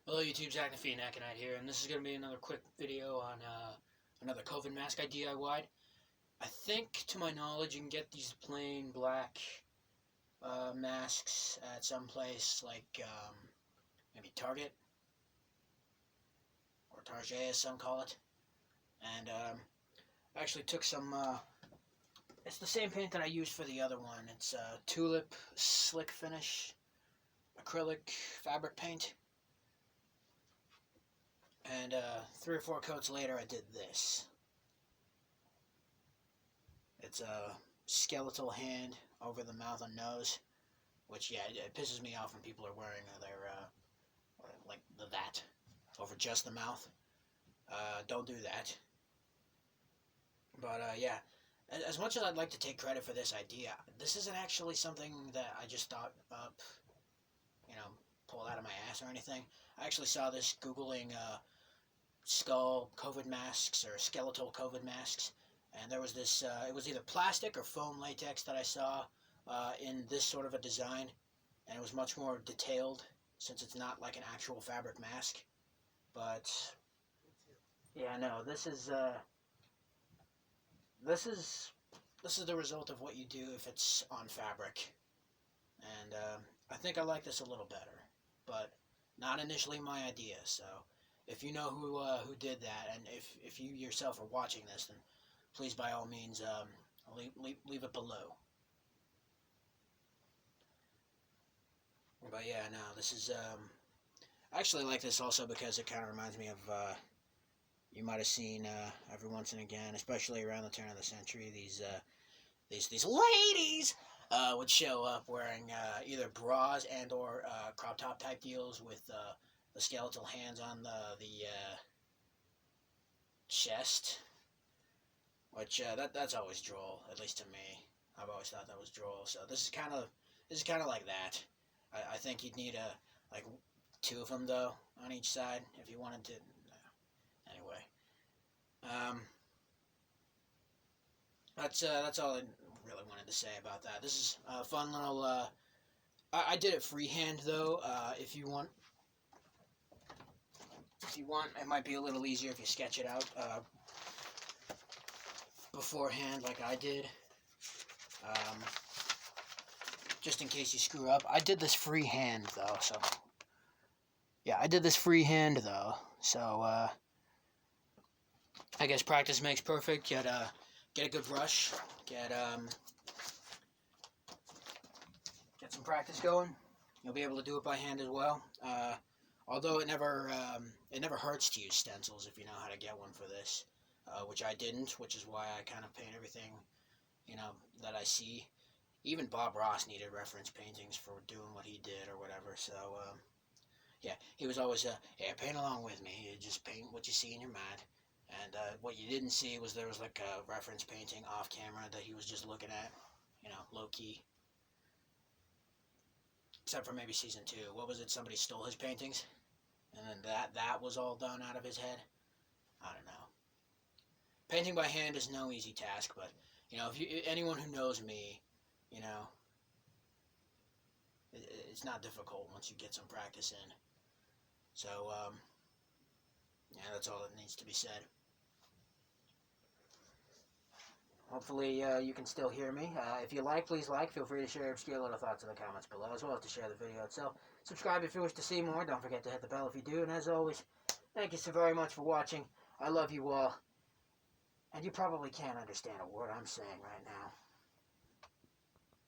Hello YouTube, Zach the Fiend Aconite here, and this is going to be another quick video on another COVID mask I DIY'd. I think, to my knowledge, you can get these plain black masks at some place like maybe Target, or Target as some call it. And I actually took some, it's the same paint that I used for the other one. It's Tulip Slick Finish acrylic fabric paint. And 3 or 4 coats later, I did this. It's a skeletal hand over the mouth and nose, which, yeah, it pisses me off when people are wearing their, like, that over just the mouth. Don't do that. But, yeah, as much as I'd like to take credit for this idea, this isn't actually something that I just thought up, pulled out of my ass or anything. I actually saw this Googling, skull COVID masks or skeletal COVID masks, and there was this it was either plastic or foam latex that I saw in this sort of a design, and it was much more detailed since it's not like an actual fabric mask. But yeah, no, this is the result of what you do if it's on fabric, and I think I like this a little better, but not initially my idea. So if you know who did that, and if you yourself are watching this, then please, by all means, leave it below. But yeah, no, this is, I actually like this also because it kind of reminds me of, you might have seen, every once and again, especially around the turn of the century, these ladies, would show up wearing, either bras and or, crop top type deals with, the skeletal hands on the chest, which that's always droll, at least to me. I've always thought that was droll. So this is kind of like that. I think you'd need like 2 of them though on each side if you wanted to. Anyway, that's all I really wanted to say about that. This is a fun little. I did it freehand though. If you want, it might be a little easier if you sketch it out beforehand like I did. Just in case you screw up. I did this freehand though, so... Yeah, I did this freehand though, so I guess practice makes perfect. Get a good brush. Get some practice going. You'll be able to do it by hand as well. Although it never hurts to use stencils if you know how to get one for this, which I didn't, which is why I kind of paint everything, that I see. Even Bob Ross needed reference paintings for doing what he did or whatever, so, yeah, he was always, yeah, paint along with me. You just paint what you see in your mind, and what you didn't see was there was, like, a reference painting off camera that he was just looking at, low-key. Except for maybe season 2. What was it? Somebody stole his paintings? And then that was all done out of his head? I don't know. Painting by hand is no easy task, but, if anyone who knows me, it's not difficult once you get some practice in. So, yeah, that's all that needs to be said. Hopefully, you can still hear me. If you like, please like. Feel free to share obscure little thoughts in the comments below, as well as to share the video itself. Subscribe if you wish to see more. Don't forget to hit the bell if you do. And as always, thank you so very much for watching. I love you all. And you probably can't understand a word I'm saying right now.